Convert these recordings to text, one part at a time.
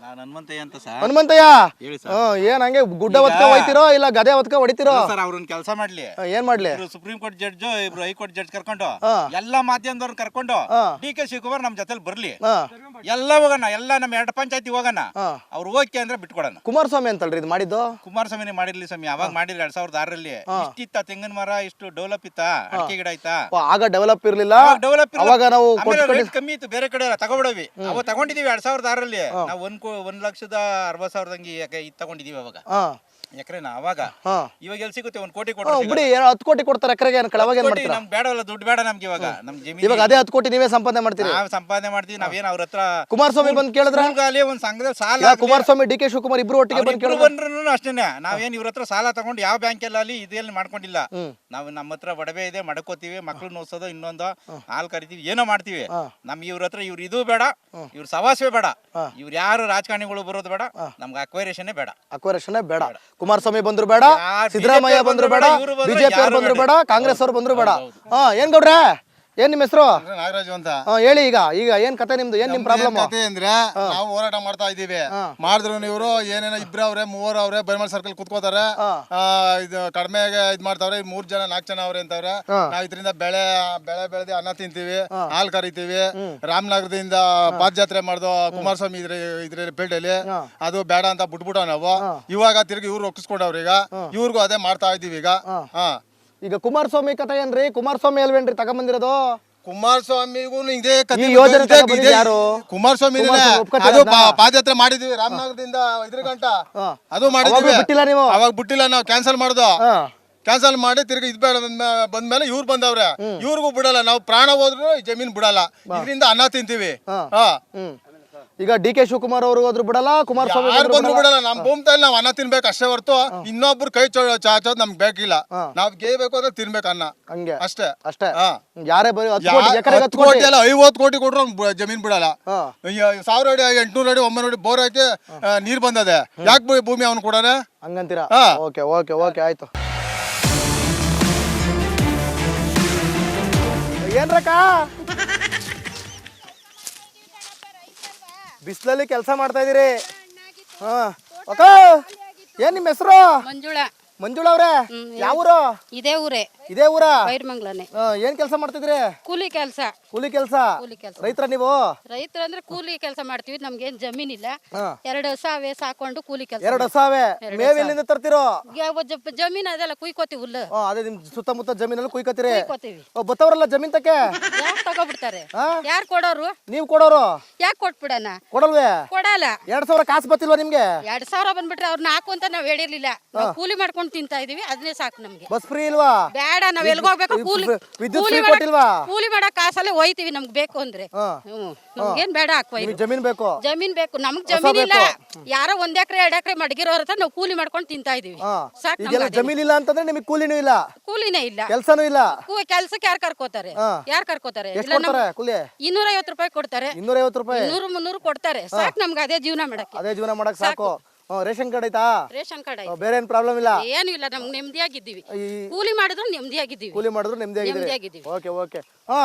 ನಾನು ಹನುಮಂತಯ್ಯ ಅಂತ ಸರ್. ಹನುಮಂತಯ್ಯ ಹೇಳಿ ಸರ್. ಏನ್ ಹಂಗೆ ಗುಡ್ಡ ಹೊತ್ಕ ಹೋಯ್ತಿರೋ ಇಲ್ಲ ಗದೆ ಹೊತ್ಕ ಹೊಡಿತಿರೋ? ಸರ್ ಅವ್ರನ್ನ ಕೆಲಸ ಮಾಡ್ಲಿ. ಏನ್ ಮಾಡ್ಲಿ? ಸುಪ್ರೀಂ ಕೋರ್ಟ್ ಜಡ್ಜ್, ಇಬ್ರು ಹೈಕೋರ್ಟ್ ಜಡ್ಜ್ ಕರ್ಕೊಂಡು ಎಲ್ಲಾ ಮಾಧ್ಯಮದವ್ರನ್ನ ಕರ್ಕೊಂಡು ಡಿ.ಕೆ. ಶಿವಕುಮಾರ್ ನಮ್ ಜೊತೆಲಿ ಬರ್ಲಿ, ಎಲ್ಲ ಹೋಗೋಣ, ಎಲ್ಲ ನಮ್ಮ 2 ಪಂಚಾಯತಿ ಹೋಗೋಣ. ಅವ್ರು ಓಕೆ ಅಂದ್ರೆ ಬಿಟ್ಕೊಡೋಣ. ಕುಮಾರಸ್ವಾಮಿ ಅಂತಲ್ರಿ ಇದು ಮಾಡಿದ್ದು? ಕುಮಾರಸ್ವಾಮಿನೇ ಮಾಡಿರ್ಲಿ ಸ್ವಾಮಿ. ಅವಾಗ ಮಾಡಿರ್ಲಿ 2006ರಲ್ಲಿ. ಇಷ್ಟಿತ್ತ ತೆಂಗಿನ ಮರ, ಇಷ್ಟು ಡೆವಲಪ್ ಇತ್ತ, ಅಡಿಕೆ ಗಿಡ ಆಯ್ತಾ? ಆಗ ಡೆವಲಪ್ ಇರ್ಲಿಲ್ಲ. ಡೆವಲಪ್ ಅವಾಗ ನಾವು ಕಮ್ಮಿ ಇತ್ತು, ಬೇರೆ ಕಡೆ ತಗೊಬಿಡವಿ. ಅವಾಗ ತಗೊಂಡಿದೀವಿ 2006ರಲ್ಲಿ. ನಾವು 1,60,40,000 ಇದು ತಗೊಂಡಿದೀವಿ ಅವಾಗ ಎಕರೆನ. ಅವಾಗ ಇವಾಗ ಎಲ್ಲಿ ಸಿಗುತ್ತೆ? 1 ಕೋಟಿ ಬಿಡಿ, 10 ಕೋಟಿ ಕೊಡ್ತಾರೆ ಎಕರೆಗೆ. ನಮ್ಗೆ ಬೇಡವಲ್ಲ, ದುಡ್ಡು ಬೇಡ ನಮ್ಗೆ ಇವಾಗ. ನಮ್ ಜಮೀನು ಇವಾಗ ಅದೇ 10 ಕೋಟಿ ನೀವೇ ಸಂಪಾದನೆ ಮಾಡ್ತೀರಿ? ನಾವು ಸಂಪಾದನೆ ಮಾಡ್ತೀವಿ. ನಾವೇನ್ ಅವ್ರ ಹತ್ರ ಕುಮಾರಸ್ವಾಮಿ ಬಂದ್ ಕೇಳಿದ್ರೆ ಒಂದ್ ಸಂಘದಲ್ಲಿ ಸಾಲ, ಕುಮಾರಸ್ವಾಮಿ ಡಿ.ಕೆ. ಶಿವಕುಮಾರ್ ಇಬ್ರು ಒಟ್ಟಿಗೆ ಬಂದ್ರು ಅಷ್ಟೇನೆ. ನಾವೇನ್ ಇವ್ರ ಹತ್ರ ಸಾಲ ತಗೊಂಡು ಯಾವ ಬ್ಯಾಂಕ್ ಅಲ್ಲಿ ಇದೆಲ್ಲಿ ಮಾಡ್ಕೊಂಡಿಲ್ಲ. ನಾವು ನಮ್ಮ ಹತ್ರ ಒಡವೆ ಇದೆ, ಮಡ್ಕೋತೀವಿ, ಮಕ್ಳು ನೋಸೋದು, ಇನ್ನೊಂದು ಹಾಲ್ ಕರಿತೀವಿ, ಏನೋ ಮಾಡ್ತೀವಿ. ನಮ್ಗೆ ಇವ್ರ ಹತ್ರ ಇವ್ರು ಇದು ಬೇಡ, ಇವ್ರ ಸವಾಸವೇ ಬೇಡ, ಇವ್ರು ಯಾರು ರಾಜಕಾರಣಿಗಳು ಬರೋದು ಬೇಡ, ನಮ್ಗೆ ಅಕ್ವೈರೇಷನ್ ಬೇಡ. ಕುಮಾರಸ್ವಾಮಿ ಬಂದ್ರು ಬೇಡ, ಸಿದ್ದರಾಮಯ್ಯ ಬಂದ್ರು ಬೇಡ, ಬಿಜೆಪಿ ಅವ್ರು ಬಂದ್ರು ಬೇಡ, ಕಾಂಗ್ರೆಸ್ ಅವ್ರು ಬಂದ್ರು ಬೇಡ. ಏನ್ ಗೌಡ್ರೆ, ಏನ್ ನಿಮ್ ಹೆಸರು? ನಾಗರಾಜು ಅಂತ. ಹೇಳಿ. ಈಗ ಏನ್ ಕತೆ ನಿಮ್ದು? ಏನ್ ನಿಮ್ ಪ್ರಾಬ್ಲಮ್? ಕತೆ ಅಂದ್ರೆ ನಾವು ಹೋರಾಟ ಮಾಡ್ತಾ ಇದೀವಿ. ಮಾಡಿದ್ರು ಇವರು ಏನೇನೋ 2 ಅವ್ರೆ 3 ಅವ್ರೆ ಬೈಮಲ್ ಸರ್ಕಲ್ ಕುತ್ಕೋತಾರೆ. ಇದು ಕಡಿಮೆಗೆ ಇದ್ ಮಾಡ್ತಾವ್ರೆ. 3 ಜನ 4 ಜನ ಅವ್ರೆ ಅಂತವ್ರೆ. ನಾವ್ ಇದರಿಂದ ಬೆಳೆ ಬೆಳೆದಿ ಅನ್ನ ತಿಂತೀವಿ, ಹಾಲ್ ಕರಿತೀವಿ. ರಾಮನಗರದಿಂದ ಪಾದಯಾತ್ರೆ ಮಾಡ್ದು ಕುಮಾರಸ್ವಾಮಿ ಇದ್ರಲ್ಲಿ ಪೇಟೆಯಲ್ಲಿ. ಅದು ಬೇಡ ಅಂತ ಬಿಟ್ಬಿಟ್ಟ ನಾವು. ಇವಾಗ ತಿರ್ಗಿ ಇವ್ರು ಒಕ್ಕಿಸ್ಕೊಂಡವ್ರ. ಈಗ ಇವ್ರಿಗೂ ಅದೇ ಮಾಡ್ತಾ ಇದೀವಿ ಈಗ. ಈಗ ಕುಮಾರಸ್ವಾಮಿ ಕಥೆ ಏನ್ರಿ? ಕುಮಾರಸ್ವಾಮಿ ಅಲ್ವೇನ್ರಿ ತಗೊಂಬಂದಿರೋದು? ಕುಮಾರಸ್ವಾಮಿಗೂ ಇದೇ ಕಥೆ. ಕುಮಾರಸ್ವಾಮಿ ಅದು ಪಾದಯಾತ್ರೆ ಮಾಡಿದ್ವಿ ರಾಮನಗರದಿಂದ ಇದ್ರ ಗಂಟ. ಅದು ಮಾಡಿದ್ವಿ. ಅವಾಗ ಬಿಟ್ಟಿಲ್ಲ, ನಾವು ಕ್ಯಾನ್ಸಲ್ ಮಾಡುದು. ಕ್ಯಾನ್ಸಲ್ ಮಾಡಿ ತಿರ್ಗಿ ಇದ್ ಬೇಡ ಬಂದ್ಮೇಲೆ ಇವ್ರು ಬಂದವ್ರೆ. ಇವ್ರಿಗೂ ಬಿಡಲ್ಲ, ನಾವು ಪ್ರಾಣ ಹೋದ್ರು ಜಮೀನ್ ಬಿಡಲ್ಲ. ಇದರಿಂದ ಅನ್ನ ತಿಂತೀವಿ. ಈಗ ಡಿ.ಕೆ. ಶಿವಕುಮಾರ್ ಅವ್ರು ಹೋದ್ರು ಬಿಡಲ್ಲ, ಕುಮಾರಸ್ವಾಮಿ ಬಂದ್ರು ಬಿಡಲ್ಲ. ನಮ್ ಭೂಮಿತಾಯಿ ನಾವ್ ಅನ್ನ ತಿನ್ಬೇಕು ಅಷ್ಟೇ ಹೊರತು ಇನ್ನೊಬ್ರು ಕೈ ಚಾಚೋದ್ ನಮ್ಗೆ ಬೇಕಿಲ್ಲ. ನಾವ್ ಗೇಯ್ಬೇಕು ಅಂದ್ರೆ ತಿನ್ಬೇಕು ಅನ್ನ, ಹಂಗೆ ಅಷ್ಟೇ. ಯಾರೇ 50 ಕೋಟಿ ಕೊಟ್ರು ಜಮೀನ್ ಬಿಡಲ್ಲ. 1000 ಅಡಿ 800 ಅಡಿ 900 ಅಡಿ ಬೋರ್ ಹಾಕಿ ನೀರ್ ಬಂದದೆ. ಯಾಕೆ ಭೂಮಿ ಅವ್ನು ಕೊಡಾನೆ ಹಂಗಂತೀರಾ? ಓಕೆ ಆಯ್ತು. ಏನ್ರಕ್ಕ ಬಿಸಿಲಲ್ಲಿ ಕೆಲಸ ಮಾಡ್ತಾ ಇದೀರಿ? ಏನ್ ನಿಮ್ಮ ಹೆಸರು? ಮಂಜುಳಾ ಅವ್ರೆ, ಯಾವ ಊರು? ಇದೇ ಊರ? ಏನ್ ಕೆಲಸ ಮಾಡ್ತಿದ್ರಿ? ಕೂಲಿ ಕೆಲಸ. ರೈತರ ನೀವು? ರೈತರ ಅಂದ್ರೆ ಕೂಲಿ ಕೆಲಸ ಮಾಡ್ತೀವಿ. ನಮ್ಗೇನ್ ಜಮೀನ್ ಇಲ್ಲ. 2 ಹಸಾವೆ ಸಾಕೊಂಡು ಕೂಲಿ ಕೆಲಸ. 2 ಹಸಾವೆ ಮೇವೆಲ್ಲಿಂದ ತರ್ತಿರೋ? ಜಮೀನ್ ಅದೆಲ್ಲ ಕುಯ್ಕೋತೀವಿ ಹುಲ್ಲು. ಅದೇ ನಿಮ್ ಸುತ್ತಮುತ್ತ ಜಮೀನಲ್ಲಿ ಕುಯ್ಕೋತೀರಿ? ಬತ್ತವ್ರಲ್ಲ ಜಮೀನ್ ತಕ್ಕೆ? ಯಾಕೆ ತಗೋಬಿಡ್ತಾರೆ? ಯಾರು ಕೊಡೋರು? ನೀವ್ ಕೊಡೋರು? ಯಾಕೆ ಕೊಟ್ಬಿಡಣ? ಕೊಡಲ್ವೇ? ಕೊಡಲ್ಲ. 2000 ಕಾಸು ಬತ್ತಿಲ್ವಾ ನಿಮ್ಗೆ? 2000 ಬಂದ್ಬಿಟ್ರೆ ಅವ್ರನ್ನ ಹಾಕು ಅಂತ ನಾವ್ ಹೇಳಿರ್ಲಿಲ್ಲ. ಕೂಲಿ ಮಾಡ್ಕೊಂಡು ತಿಂತಾ ಇದೀವಿ, ಅದನ್ನೇ ಸಾಕು ನಮ್ಗೆ. ಬಸ್ ಫ್ರೀ ಇಲ್ವಾ? ಬೇಡ, ನಾವ್ ಎಲ್ಗ ಹೋಗ್ಬೇಕು? ಕೂಲಿ ಮಾಡಕ್ ಕಾಸಲ್ಲೇ ಹೋಯ್ತಿವಿ ನಮ್ಗೆ ಬೇಕು ಅಂದ್ರೆ. ನಮ್ಗೇನ್ ಬೇಡ ಹಾಕುವ. ಜಮೀನ್ ಬೇಕು? ಜಮೀನ್ ಬೇಕು. ನಮ್ಗ್ ಜಮೀನ್ ಇಲ್ಲ. ಯಾರೋ 1 ಎಕರೆ 2 ಎಕರೆ ಮಡಗಿರೋರ ಹತ್ರ ನಾವು ಕೂಲಿ ಮಾಡ್ಕೊಂಡು ತಿಂತಾ ಇದೀವಿ. ಸಾಕು. ಜಮೀನ್ ಇಲ್ಲ ಅಂತಂದ್ರೆ ನಿಮಗೆ ಕೂಲಿನೂ ಇಲ್ಲ? ಕೂಲಿನೇ ಇಲ್ಲ, ಕೆಲ್ಸನೂ ಇಲ್ಲ. ಕೆಲ್ಸಕ್ಕೆ ಯಾರು ಕರ್ಕೋತಾರೆ? 250 ರೂಪಾಯಿ ಕೊಡ್ತಾರೆ. 250 ರೂಪಾಯಿ 200-300 ಕೊಡ್ತಾರೆ. ಸಾಕು ನಮ್ಗೆ ಅದೇ ಜೀವನ ಮಾಡಕ್ ಸಾಕು. ರೇಷನ್ ಕಾರ್ಡ್ ಐತಾ? ರೇಷನ್ ಕಾರ್ಡ್ ಐತೆ. ಬೇರೆ ಏನ್ ಪ್ರಾಬ್ಲಮ್ ಇಲ್ಲ? ಏನು ಇಲ್ಲ, ನಮ್ಗೆ ನೆಮ್ಮದಿಯಾಗಿದ್ದೀವಿ. ಕೂಲಿ ಮಾಡಿದ್ರು ನೆಮ್ಮದಿಯಾಗಿದ್ದೀವಿ. ಓಕೆ.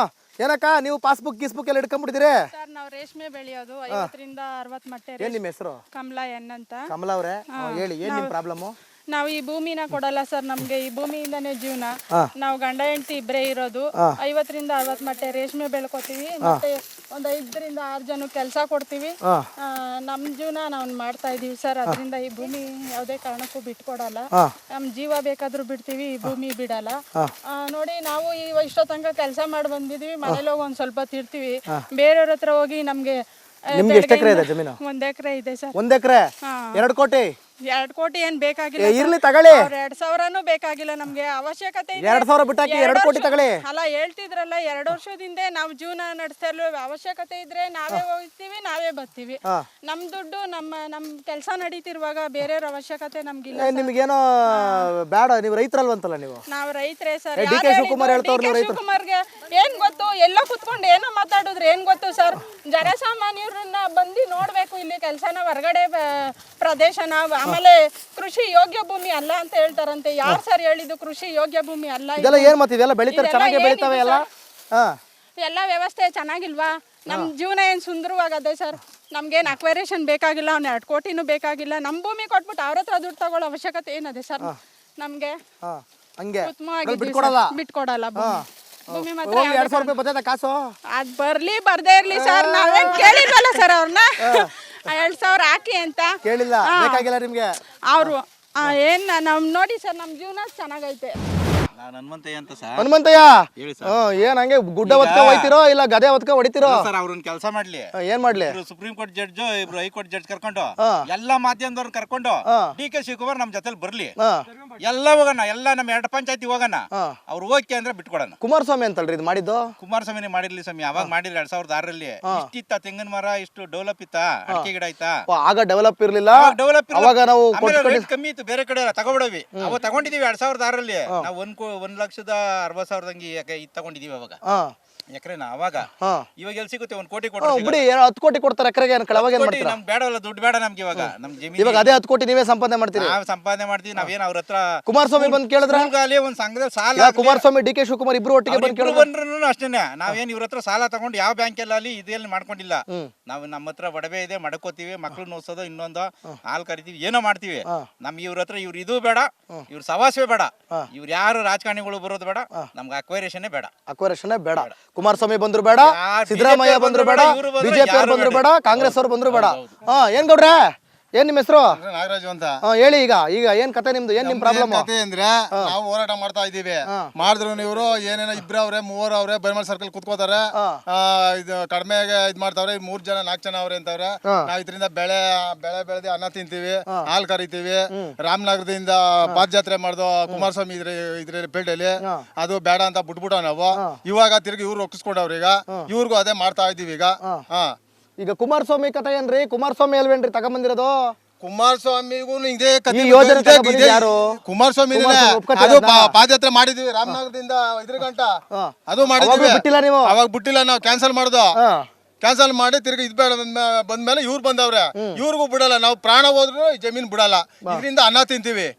ಏನಕ್ಕ ನೀವು ಪಾಸ್ಬುಕ್ ಎಲ್ಲ ಇಟ್ಕೊಂಡ್ಬಿಟ್ಟಿದ್ದೀರಿ? ಸರ್ ನಾವು ರೇಷ್ಮೆ ಬೆಳೆಯೋದು 50ರಿಂದ 60 ಮಟ್ಟೆ. ಏನ್ ನಿಮ್ಮ ಹೆಸರು? ಕಮಲಾ ಎನ್ ಅಂತ. ಕಮಲಾ ಅವರೇ, ಹೇಳಿ ಏನ್ ನಿಮ್ ಪ್ರಾಬ್ಲಮ್? ನಾವು ಈ ಭೂಮಿನ ಕೊಡಲ್ಲ ಸರ್. ನಮ್ಗೆ ಈ ಭೂಮಿಯಿಂದಾನೇ ಜೀವನ. ನಾವು ಗಂಡ ಹೆಂಡತಿ ಇಬ್ಬರೇ ಇರೋದು. 50ರಿಂದ 60 ಮಟ್ಟೆ ರೇಷ್ಮೆ ಬೆಳ್ಕೊತೀವಿ. ಮತ್ತೆ ಒಂದ್ 5ರಿಂದ 6 ಜನ ಕೆಲಸ ಕೊಡ್ತೀವಿ. ನಮ್ ಜೀವನ ನಾವು ಮಾಡ್ತಾ ಇದೀವಿ ಸರ್. ಅದರಿಂದ ಈ ಭೂಮಿ ಯಾವ್ದೇ ಕಾರಣಕ್ಕೂ ಬಿಟ್ಕೊಡಲ್ಲ. ನಮ್ ಜೀವ ಬೇಕಾದ್ರೂ ಬಿಡ್ತೀವಿ, ಈ ಭೂಮಿ ಬಿಡಲ್ಲ. ನೋಡಿ, ನಾವು ಇಷ್ಟೋ ತನಕ ಕೆಲಸ ಮಾಡಿ ಬಂದಿದೀವಿ. ಮನೇಲಿ ಹೋಗಿ ಒಂದ್ ಸ್ವಲ್ಪ ತಿರ್ತೀವಿ. ಬೇರೆಯವ್ರ ಹತ್ರ ಹೋಗಿ ನಮ್ಗೆ 1 ಎಕರೆ ಇದೆ ಜಮೀನು? 1 ಎಕರೆ ಇದೆ ಸರ್. 1 ಎಕರೆ 2 ಕೋಟಿ? 2 ಕೋಟಿ ಏನ್ ಬೇಕಾಗಿಲ್ಲ. ಇರ್ಲಿ ತಗೊಳ್ಳಿ. 2000 ಬೇಕಾಗಿಲ್ಲ ನಮ್ಗೆ. ಅವಶ್ಯಕತೆ 2000 ಬಿಟ್ಟಾಕಿ 2 ಕೋಟಿ ತಗೊಳ್ಳಿ. ಅಲ್ಲ, ಹೇಳ್ತಿದ್ರಲ್ಲ 2 ವರ್ಷದಿಂದ ನಾವು ಜೀವನ ನಡೆಸ್ತಾ ಇಲ್ವ. ಅವಶ್ಯಕತೆ ಇದ್ರೆ ನಾವೇ ಹೋಗ್ತೀವಿ, ನಾವೇ ಬರ್ತೀವಿ. ನಮ್ ದುಡ್ಡು ನಮ್ ಕೆಲಸ ನಡೀತಿರುವಾಗ ಬೇರೆಯವ್ರ ಅವಶ್ಯಕತೆ ನಮ್ಗಿಲ್ಲ. ನಿಮ್ಗೇನೋ ಬೇಡ, ನೀವು ರೈತರಲ್ವಂತಲ್ಲ? ನೀವು? ನಾವು ರೈತರೇ ಸರ್. ಡಿ.ಕೆ. ಶಿವಕುಮಾರ್ ಶಿವಕುಮಾರ್ಗೆ ಏನ್ ಗೊತ್ತು? ಎಲ್ಲೋ ಕುತ್ಕೊಂಡು ಏನೋ ಮಾತಾಡಿದ್ರೆ ಏನ್ ಗೊತ್ತು ಸರ್? ಜನಸಾಮಾನ್ಯರನ್ನ ಬಂದು ನೋಡ್ಬೇಕು. ಇಲ್ಲಿ ಕೆಲಸನ ಹೊರಗಡೆ ಪ್ರದೇಶನ. ಆಮೇಲೆ ಕೃಷಿ ಯೋಗ್ಯ ಭೂಮಿ ಅಲ್ಲ ಅಂತ ಹೇಳ್ತಾರಂತೆ. ಯಾರು ಸರ್ ಹೇಳಿದ್ದು ಕೃಷಿ ಯೋಗ್ಯ ಭೂಮಿ ಅಲ್ಲ? ಇದೆಲ್ಲ ಏನ್ ಮತ್ತೆ? ಇದೆಲ್ಲ ಬೆಳಿತಾರೆ, ಚೆನ್ನಾಗಿ ಬೆಳಿತಾವೆ ಎಲ್ಲ. ಎಲ್ಲ ವ್ಯವಸ್ಥೆ ಚೆನ್ನಾಗಿಲ್ವಾ? ನಮ್ ಜೀವನ ಏನ್ ಸುಂದರವಾಗದೆ ಸರ್? ನಮ್ಗೇನು ಅಕ್ವೈರೇಷನ್ ಬೇಕಾಗಿಲ್ಲ, ಅವ್ನು 2 ಕೋಟಿನೂ ಬೇಕಾಗಿಲ್ಲ. ನಮ್ಮ ಭೂಮಿ ಕೊಟ್ಬಿಟ್ಟು ಅವ್ರ ಹತ್ರ ದುಡ್ಡು ತಗೊಳ್ಳೋ ಅವಶ್ಯಕತೆ ಏನಿದೆ ಸರ್? ನಮ್ಗೆ ಹಂಗೆ ಉತ್ತಮವಾಗಿದ್ದೀವಿ ಬಿಟ್ಕೊಡಲ್ಲ. ಸರ್. ಬಿಟ್ಕೊಡಲ್ಲ ಭೂಮಿ ಮಾತ್ರ. ಹೋಗಿ 2,000 ರೂಪಾಯಿ ಬರ್ತೈತೆ ಕಾಸು. ಅದ್ ಬರ್ಲಿ ಬರ್ದೇ ಇರ್ಲಿ ಸರ್, ನಾವೇನ್ ಕೇಳಿಲ್ವಲ್ಲ ಸರ್ ಅವ್ರನ್ನ. 2,000 ಹಾಕಿ ಅಂತ ಕೇಳಿಲ್ಲ, ಬೇಕಾಗಿಲ್ಲ ನಿಮ್ಗೆ. ಅವರು ಏನ್ ನಮ್ ನೋಡಿ ಸರ್, ನಮ್ ಜೀವನ ಚೆನ್ನಾಗೈತೆ. ನಾನು ಹನುಮಂತಯ್ಯ ಅಂತ ಸರ್. ಹನುಮಂತಯ್ಯ, ಹೇಳಿ ಸರ್. ಏನ್ ಹಂಗೆ ಗುಡ್ಡ ಹೊತ್ಕ ಹೋಯ್ತಿರೋ ಇಲ್ಲ ಗದೆ ಹೊತ್ಕ ಹೊಡಿತಿರೋ? ಸರ್ ಅವ್ರನ್ನ ಕೆಲಸ ಮಾಡ್ಲಿ. ಏನ್ ಮಾಡ್ಲಿ? ಇಬ್ರು ಸುಪ್ರೀಂ ಕೋರ್ಟ್ ಜಡ್ಜ್, ಇಬ್ರು ಹೈಕೋರ್ಟ್ ಜಡ್ಜ್ ಕರ್ಕೊಂಡು ಎಲ್ಲಾ ಮಾಧ್ಯಮದವ್ರನ್ನ ಕರ್ಕೊಂಡು ಡಿ.ಕೆ. ಶಿವಕುಮಾರ್ ನಮ್ ಜೊತೆಲಿ ಬರ್ಲಿ, ಎಲ್ಲ ಹೋಗೋಣ, ಎಲ್ಲ ನಮ್ಮ 2 ಪಂಚಾಯತಿ ಹೋಗೋಣ. ಅವ್ರು ಓಕೆ ಅಂದ್ರೆ ಬಿಟ್ಕೊಡೋಣ. ಕುಮಾರಸ್ವಾಮಿ ಅಂತಲ್ರಿ ಇದು ಮಾಡಿದ್ದು? ಕುಮಾರಸ್ವಾಮಿನೇ ಮಾಡಿರ್ಲಿ ಸ್ವಾಮಿ, ಅವಾಗ ಮಾಡಿರ್ಲಿ 2006ರಲ್ಲಿ. ಇಷ್ಟಿತ್ತ ತೆಂಗಿನ ಮರ, ಇಷ್ಟು ಡೆವಲಪ್ ಇತ್ತ, ಅಡಿಕೆ ಗಿಡ ಆಯ್ತಾ? ಆಗ ಡೆವಲಪ್ ಇರ್ಲಿಲ್ಲ. ಡೆವಲಪ್ ಅವಾಗ ನಾವು ರೇಟ್ ಕಮ್ಮಿ ಇತ್ತು, ಬೇರೆ ಕಡೆ ತಗೊಬಿಡವಿ. ಅವಾಗ ತಗೊಂಡಿದೀವಿ 2006ರಲ್ಲಿ ನಾವು 1,60,40,000 ಯಾಕೆ ಇದು ತಗೊಂಡಿದೀವಿ ಅವಾಗ ಎಕರೆನ. ಅವಾಗ ಇವಾಗ ಎಲ್ಲಿ ಸಿಗುತ್ತೆ? 1 ಕೋಟಿ ಕೊಡ್ತಾರೆ. ಬಿಡಿ, 10 ಕೋಟಿ ಕೊಡ್ತಾರೆ ಎಕರೆಗೆ. ಅವಾಗ ಏನ್ ಮಾಡ್ತೀರಾ? ನಮ್ಗೆ ಬೇಡವಲ್ಲ, ದುಡ್ಡು ಬೇಡ ನಮ್ಗೆ. ಇವಾಗ ನಮ್ ಜಮೀನು ಇವಾಗ ಅದೇ 10 ಕೋಟಿ ನೀವೇ ಸಂಪಾದನೆ ಮಾಡ್ತೀರಿ. ನಾವ್ ಸಂಪಾದನೆ ಮಾಡ್ತೀವಿ. ನಾವೇನ್ ಅವ್ರ ಹತ್ರ ಕುಮಾರಸ್ವಾಮಿ ಬಂದ್ ಕೇಳಿದ್ರ? ಒಂದ್ ಸಂಘದಲ್ಲಿ ಸಾಲ, ಕುಮಾರಸ್ವಾಮಿ ಡಿ.ಕೆ. ಶಿವಕುಮಾರ್ ಇಬ್ರು ಒಟ್ಟಿಗೆ ಬಂದ್ರು ಅಷ್ಟೇನೆ. ನಾವೇನ್ ಇವ್ರ ಹತ್ರ ಸಾಲ ತಗೊಂಡು ಯಾವ ಬ್ಯಾಂಕ್ ಅಲ್ಲಿ ಇದೆಲ್ಲಿ ಮಾಡ್ಕೊಂಡಿಲ್ಲ. ನಾವು ನಮ್ಮ ಹತ್ರ ಒಡವೆ ಇದೆ, ಮಡ್ಕೋತೀವಿ, ಮಕ್ಳು ನೋಸೋದು, ಇನ್ನೊಂದು ಹಾಲ್ ಕರಿತೀವಿ, ಏನೋ ಮಾಡ್ತೀವಿ. ನಮ್ಗೆ ಇವ್ರ ಹತ್ರ ಇವ್ರು ಇದು ಬೇಡ, ಇವ್ರ ಸವಾಸವೇ ಬೇಡ, ಇವ್ರು ಯಾರು ರಾಜಕಾರಣಿಗಳು ಬರೋದು ಬೇಡ, ನಮ್ಗೆ ಅಕ್ವೈರೇಷನ್ ಬೇಡ. ಅಕ್ವೈರೇಷನ್ ಬೇಡ. ಕುಮಾರಸ್ವಾಮಿ ಬಂದ್ರು ಬೇಡ, ಸಿದ್ದರಾಮಯ್ಯ ಬಂದ್ರು ಬೇಡ, ಬಿಜೆಪಿ ಅವ್ರು ಬಂದ್ರು ಬೇಡ, ಕಾಂಗ್ರೆಸ್ ಅವ್ರು ಬಂದ್ರು ಬೇಡ. ಏನ್ ಗೌಡ್ರೆ, ಏನ್ ನಿಮ್ ಹೆಸರು? ನಾಗರಾಜು ಅಂತ. ಹೇಳಿ. ಈಗ ಏನ್ ಕತೆ ನಿಮ್ದು? ಏನ್ ನಿಮ್ ಪ್ರಾಬ್ಲಮ್? ಕತೆ ಅಂದ್ರೆ ನಾವು ಹೋರಾಟ ಮಾಡ್ತಾ ಇದೀವಿ. ಮಾಡಿದ್ರು ಇವರು ಏನೇನೋ 2 3 ಅವ್ರೆ ಬೈರ್ಮಲ್ ಸರ್ಕಲ್ ಕುತ್ಕೋತಾರೆ. ಇದು ಕಡಿಮೆಗೆ ಇದ್ ಮಾಡ್ತಾವ್ರೆ. 3 ಜನ 4 ಜನ ಅವ್ರೆ ಅಂತವ್ರೆ. ನಾವ್ ಇದರಿಂದ ಬೆಳೆ ಬೆಳೆದಿ ಅನ್ನ ತಿಂತೀವಿ, ಹಾಲ್ ಕರಿತೀವಿ. ರಾಮನಗರದಿಂದ ಪಾದಯಾತ್ರೆ ಮಾಡ್ದು ಕುಮಾರಸ್ವಾಮಿ ಇದ್ರಲ್ಲಿ ಪೇಟೆಯಲ್ಲಿ, ಅದು ಬೇಡ ಅಂತ ಬಿಟ್ಬಿಟ್ಟ ನಾವು. ಇವಾಗ ತಿರ್ಗಿ ಇವ್ರು ಒಕ್ಕಿಸ್ಕೊಂಡವ್ರ. ಈಗ ಇವ್ರಿಗೂ ಅದೇ ಮಾಡ್ತಾ ಇದೀವಿ ಈಗ. ಈಗ ಕುಮಾರಸ್ವಾಮಿ ಕತೆ ಏನ್ರಿ? ಕುಮಾರಸ್ವಾಮಿ ಅಲ್ವೇನ್ರಿ ತಗೊಂಬಂದಿರೋದು? ಕುಮಾರಸ್ವಾಮಿಗೂ ಇದೇ ಕತೆ. ಯಾರು? ಕುಮಾರಸ್ವಾಮಿ ಅದು ಪಾದಯಾತ್ರೆ ಮಾಡಿದ್ವಿ ರಾಮನಗರದಿಂದ ಇದ್ರ ಗಂಟ. ಅದು ಮಾಡಿದ್ವಿ. ಬಿಟ್ಟಿಲ್ಲ ನೀವು? ಅವಾಗ ಬಿಟ್ಟಿಲ್ಲ, ನಾವು ಕ್ಯಾನ್ಸಲ್ ಮಾಡ್ದು. ಕ್ಯಾನ್ಸಲ್ ಮಾಡಿ ತಿರ್ಗಿ ಇದ್ ಬೇಡ ಬಂದ್ಮೇಲೆ ಇವ್ರು ಬಂದವ್ರೆ. ಇವ್ರಿಗೂ ಬಿಡಲ್ಲ, ನಾವು ಪ್ರಾಣ ಹೋದ್ರು ಜಮೀನ್ ಬಿಡಲ್ಲ. ಇದರಿಂದ ಅನ್ನ ತಿಂತೀವಿ.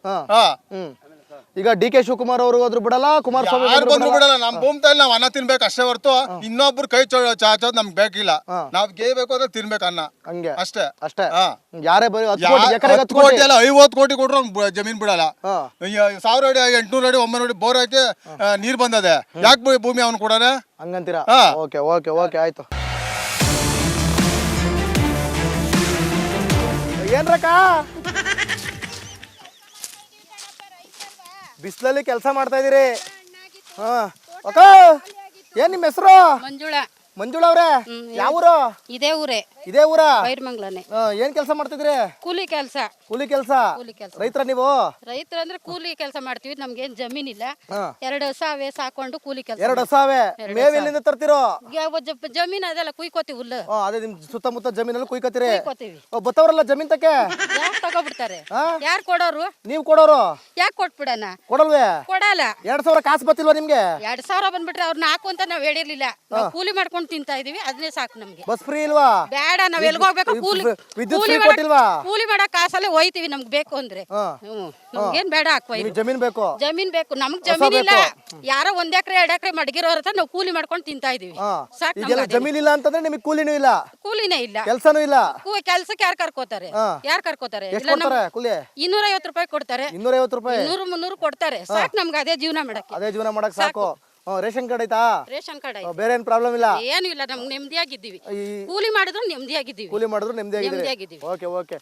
ಈಗ ಡಿ.ಕೆ. ಶಿವಕುಮಾರ್ ಅವ್ರು ಹೋದ್ರು ಬಿಡಲ್ಲ, ಕುಮಾರಸ್ವಾಮಿ ಯಾರು ಬಂದ್ರು ಬಿಡಲ್ಲ. ನಮ್ ಭೂಮಿತಲ್ಲಿ ನಾವ್ ಅನ್ನ ತಿನ್ಬೇಕು ಅಷ್ಟೇ ಹೊರತು ಇನ್ನೊಬ್ರು ಕೈ ಚಾಚೋದ್ ನಮ್ಗೆ ಬೇಕಿಲ್ಲ. ನಾವ್ ಬೇಕು ಅಂದ್ರೆ ತಿನ್ಬೇಕು ಅನ್ನ, ಹಂಗೆ ಅಷ್ಟೇ. ಅಷ್ಟೇ. ಯಾರೇ ಬರೀ 10 ಕೋಟಿ ಅಲ್ಲ 50 ಕೋಟಿ ಕೊಟ್ರು ಜಮೀನ್ ಬಿಡಲ್ಲ. 1000 ಅಡಿ 800 ಅಡಿ 900 ಅಡಿ ಬೋರ್ ಹಾಕಿ ನೀರ್ ಬಂದದೆ, ಯಾಕೆ ಭೂಮಿ ಅವ್ನು ಕೊಡಾನೆ ಹಂಗಂತೀರಾ? ಓಕೆ ಓಕೆ ಓಕೆ, ಆಯ್ತು. ಏನ್ರಕ್ಕ ಬಿಸಿಲಲ್ಲಿ ಕೆಲಸ ಮಾಡ್ತಾ ಇದೀರಿ? ಏನ್ ನಿಮ್ಮ ಹೆಸರು? ಮಂಜುಳಾ ಅವ್ರೆ, ಯಾವ ಊರು? ಇದೇ ಊರೇ. ಇದೇ ಊರ? ಬೈರ್ಮಂಗ್ಲನೆ. ಏನ್ ಕೆಲಸ ಮಾಡ್ತಿದ್ರಿ? ಕೂಲಿ ಕೆಲಸ. ಕೂಲಿ ಕೆಲಸ? ರೈತರ ನೀವು? ರೈತರ ಅಂದ್ರೆ ಕೂಲಿ ಕೆಲಸ ಮಾಡ್ತೀವಿ. ನಮ್ಗೇನ್ ಜಮೀನ್ ಇಲ್ಲ. 2 ಹಸಾವೆ ಸಾಕೊಂಡು ಕೂಲಿ ಕೆಲಸ. 2 ಹಸಾವೆ ಮೇವ್ ಎಲ್ಲಿಂದ ತರ್ತಿರೋ? ಜಮೀನ್ ಅದೆಲ್ಲ ಕುಯ್ಕೋತೀವಿ ಹುಲ್ಲು. ಅದೇ ನಿಮ್ ಸುತ್ತಮುತ್ತ ಜಮೀನಲ್ಲಿ ಕುಯ್ಕೋತೀರಿ? ಕುಯ್ಕೋತೀವಿ. ಬತ್ತವ್ರಲ್ಲ ಜಮೀನ್ ತಕ್ಕೆ? ಯಾಕೆ ತಗೋಬಿಡ್ತಾರೆ? ಯಾರು ಕೊಡೋರು? ನೀವ್ ಕೊಡೋರು? ಯಾಕೆ ಕೊಟ್ಬಿಡಣ? ಕೊಡಲ್ವೇ? ಕೊಡಲ್ಲ. 2,000 ಕಾಸು ಬತ್ತಿಲ್ವಾ ನಿಮ್ಗೆ? 2,000 ಬಂದ್ಬಿಟ್ರೆ ಅವ್ರನ್ನ ಹಾಕು ಅಂತ ನಾವ್ ಹೇಳಿರ್ಲಿಲ್ಲ. ನಾವು ಕೂಲಿ ಮಾಡ್ಕೊಂಡು ತಿಂತಾ ಇದೀವಿ, ಅದನ್ನೇ ಸಾಕು ನಮ್ಗೆ. ಬಸ್ ಫ್ರೀ ಇಲ್ವಾ? ಬೇಡ, ನಾವ್ ಎಲ್ಗ ಹೋಗ್ಬೇಕು? ವಿದ್ಯುತ್ ಫ್ರೀ ಕೊಟ್ಟಿಲ್ವಾ? ಕೂಲಿ ಮಾಡೋ ಕಾಸಲ್ಲೇ ಹೋಯ್ತಿವಿ ನಮ್ಗೆ ಬೇಕು ಅಂದ್ರೆ. ನಮ್ಗೇನ್ ಬೇಡ ಹಾಕುವ. ಜಮೀನ್ ಬೇಕು? ಜಮೀನ್ ಬೇಕು. ನಮ್ಗ್ ಜಮೀನ್ ಇಲ್ಲ. ಯಾರೋ 1 ಎಕರೆ 2 ಎಕರೆ ಮಡಗಿರೋರ ಹತ್ರ ನಾವು ಕೂಲಿ ಮಾಡ್ಕೊಂಡು ತಿಂತಾ ಇದೀವಿ. ಸಾಕು. ಜಮೀನ್ ಇಲ್ಲ ಅಂತಂದ್ರೆ ನಿಮಗೆ ಕೂಲಿನೂ ಇಲ್ಲ? ಕೂಲಿನೇ ಇಲ್ಲ, ಕೆಲಸನೂ ಇಲ್ಲ. ಕೆಲ್ಸಕ್ಕೆ ಯಾರು ಕರ್ಕೋತಾರೆ? ಯಾರು ಕರ್ಕೋತಾರೆ? ಕೂಲಿ 250 ರೂಪಾಯಿ ಕೊಡ್ತಾರೆ. 250 ರೂಪಾಯಿ? 200 300 ಕೊಡ್ತಾರೆ. ಸಾಕು ನಮ್ಗೆ ಅದೇ ಜೀವನ ಮಾಡಕ್ಕೆ. ಅದೇ ಜೀವನ ಮಾಡಕ್ ಸಾಕು. ರೇಷನ್ ಕಾರ್ಡ್ ಐತಾ? ರೇಷನ್ ಕಾರ್ಡ್ ಐತೆ. ಬೇರೆ ಏನ್ ಪ್ರಾಬ್ಲಮ್ ಇಲ್ಲ? ಏನು ಇಲ್ಲ, ನಮ್ಗೆ ನೆಮ್ಮದಿಯಾಗಿದ್ದೀವಿ. ಕೂಲಿ ಮಾಡಿದ್ರು ನೆಮ್ಮದಿಯಾಗಿದ್ದೀವಿ. ಕೂಲಿ ಮಾಡಿದ್ರು ನೆಮ್ಮದಿಯಾಗಿದ್ದೀವಿ. Okay okay.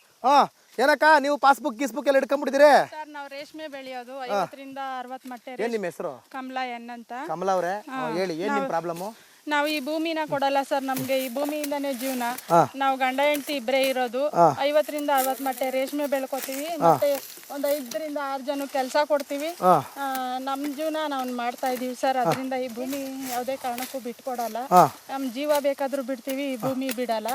ಏನಕ್ಕ ನೀವು ಪಾಸ್ಬುಕ್ ಗೀಸ್ಬುಕ್ ಎಲ್ಲ ಇಟ್ಕೊಂಡ್ಬಿಟ್ಟಿದ್ದೀರಿ? ಸರ್ ನಾವು ರೇಷ್ಮೆ ಬೆಳೆಯೋದು 50 ರಿಂದ 60 ಮಟ್ಟೆ. ಏನ್ ನಿಮ್ಮ ಹೆಸರು? ಕಮಲಾ ಎನ್ ಅಂತ. ಕಮಲಾ ಅವರೇ, ಹೇಳಿ ಏನ್ ನಿಮ್ ಪ್ರಾಬ್ಲಮ್? ನಾವು ಈ ಭೂಮಿನ ಕೊಡಲ್ಲ ಸರ್, ನಮ್ಗೆ ಈ ಭೂಮಿಯಿಂದಾನೇ ಜೀವನ. ನಾವು ಗಂಡ ಹೆಂಡತಿ ಇಬ್ಬರೇ ಇರೋದು. 50 ರಿಂದ 60 ಮಟ್ಟೆ ರೇಷ್ಮೆ ಬೆಳ್ಕೋತೀವಿ. ಮತ್ತೆ ಒಂದ್ 5 ರಿಂದ 6 ಜನ ಕೆಲಸ ಕೊಡ್ತೀವಿ. ನಮ್ ಜೀವನ ನಾವು ಮಾಡ್ತಾ ಇದೀವಿ ಸರ್. ಅದರಿಂದ ಈ ಭೂಮಿ ಯಾವ್ದೇ ಕಾರಣಕ್ಕೂ ಬಿಟ್ಕೊಡಲ್ಲ. ನಮ್ ಜೀವ ಬೇಕಾದ್ರೂ ಬಿಡ್ತೀವಿ, ಈ ಭೂಮಿ ಬಿಡಲ್ಲ.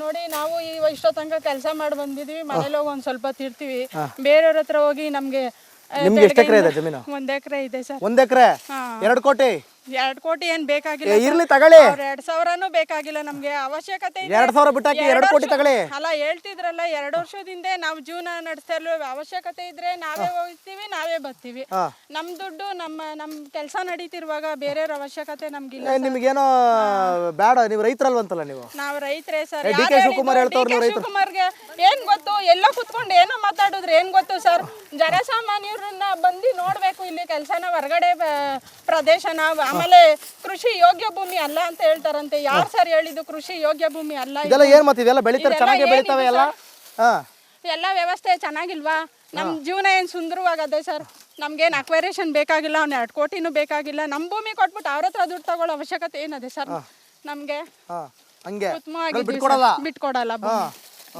ನೋಡಿ, ನಾವು ಇಷ್ಟೋ ತನಕ ಕೆಲಸ ಮಾಡಿ ಬಂದಿದೀವಿ. ಮನೇಲಿ ಹೋಗಿ ಒಂದ್ ಸ್ವಲ್ಪ ತಿರ್ತೀವಿ. ಬೇರೆಯವ್ರ ಹತ್ರ ಹೋಗಿ ನಮ್ಗೆ ನಿಮ್ಗೆ ಎಷ್ಟು ಎಕರೆ ಇದೆ ಜಮೀನು? 1 ಎಕರೆ ಇದೆ ಸರ್. 1 ಎಕರೆ 2 ಕೋಟಿ? 2 ಕೋಟಿ ಏನ್ ಬೇಕಾಗಿಲ್ಲ ಇರ್ಲಿ ತಗೊಳ್ಳಿ. 2,000ನೂ ಬೇಕಾಗಿಲ್ಲ ನಮ್ಗೆ. ಅವಶ್ಯಕತೆ ಇದೆ. 2,000 ಬಿಟ್ಟಾಕಿ 2 ಕೋಟಿ ತಗೊಳ್ಳಿ. ಅಲ್ಲ ಹೇಳ್ತಿದ್ರಲ್ಲ 2 ವರ್ಷದಿಂದ ನಾವು ಜೀವನ ನಡೆಸ್ತಾ ಇಲ್ವ. ಅವಶ್ಯಕತೆ ಇದ್ರೆ ನಾವೇ ಹೋಗ್ತೀವಿ, ನಾವೇ ಬರ್ತೀವಿ. ನಮ್ ದುಡ್ಡು ನಮ್ ಕೆಲಸ ನಡೀತಿರುವಾಗ ಬೇರೆಯವ್ರ ಅವಶ್ಯಕತೆ ನಮ್ಗಿಲ್ಲ. ನಿಮ್ಗೇನೋ ಬೇಡ, ನೀವು ರೈತರಲ್ವಂತಲ್ಲ ನೀವು? ನಾವ್ ರೈತರೇ ಸರ್. ಡಿ ಕೆ ಶಿವಕುಮಾರ್ ಹೇಳ್ತವ್ರು ನೀವು ರೈತರು. ಶಿವಕುಮಾರ್ಗೆ ಏನ್ ಗೊತ್ತು, ಎಲ್ಲೋ ಕುತ್ಕೊಂಡು ಏನೋ ಮಾತಾಡಿದ್ರೆ ಏನ್ ಗೊತ್ತು ಸರ್. ಜನಸಾಮಾನ್ಯರನ್ನ ಬಂದು ನೋಡ್ಬೇಕು ಇಲ್ಲಿ ಕೆಲಸನ, ಹೊರಗಡೆ ಪ್ರದೇಶನ. ಆಮೇಲೆ ಕೃಷಿ ಯೋಗ್ಯ ಭೂಮಿ ಅಲ್ಲ ಅಂತ ಹೇಳ್ತಾರಂತೆ. ಯಾರು ಸರ್ ಹೇಳಿದ್ದು ಕೃಷಿ ಯೋಗ್ಯ ಭೂಮಿ ಅಲ್ಲ? ಇದೆಲ್ಲ ಏನ್ ಮತ್ತೆ ಇದೆಲ್ಲ ಬೆಳಿತಾರೆ, ಚೆನ್ನಾಗಿ ಬೆಳಿತಾವೆ ಎಲ್ಲ. ಎಲ್ಲ ವ್ಯವಸ್ಥೆ ಚೆನ್ನಾಗಿಲ್ವಾ? ನಮ್ ಜೀವನ ಏನ್ ಸುಂದರವಾಗದೆ ಸರ್. ನಮ್ಗೇನ್ ಅಕ್ವೈರೇಷನ್ ಬೇಕಾಗಿಲ್ಲ, 2 ಕೋಟಿನೂ ಬೇಕಾಗಿಲ್ಲ. ನಮ್ ಭೂಮಿ ಕೊಟ್ಬಿಟ್ಟು ಅವ್ರ ಹತ್ರ ದುಡ್ಡು ತಗೊಳ್ಳೋ ಅವಶ್ಯಕತೆ ಏನದೆ ಸರ್ ನಮ್ಗೆ? ಹಂಗೆ ಉತ್ತಮವಾಗಿದ್ದೀವಿ ಬಿಟ್ಕೊಡಲ್ಲ. ಸರ್. ಬಿಟ್ಕೊಡಲ್ಲ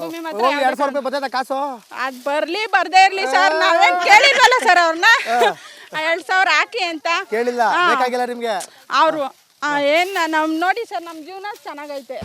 ಭೂಮಿ ಮಾತ್ರ. 2,000 ರೂಪಾಯಿ ಬರ್ತೈತ ಕಾಸು? ಅದ್ ಬರ್ಲಿ ಬರ್ದೇ ಇರ್ಲಿ ಸರ್, ನಾವೇನ್ ಕೇಳಿಲ್ವಲ್ಲ ಸರ್ ಅವ್ರನ್ನ. 2,000 ಹಾಕಿ ಅಂತ ಕೇಳಿಲ್ಲ, ಬೇಕಾಗಿಲ್ಲ ನಿಮ್ಗೆ. ಅವ್ರು ಏನ್ ನಮ್ ನೋಡಿ ಸರ್, ನಮ್ ಜೀವನ ಚೆನ್ನಾಗೈತೆ.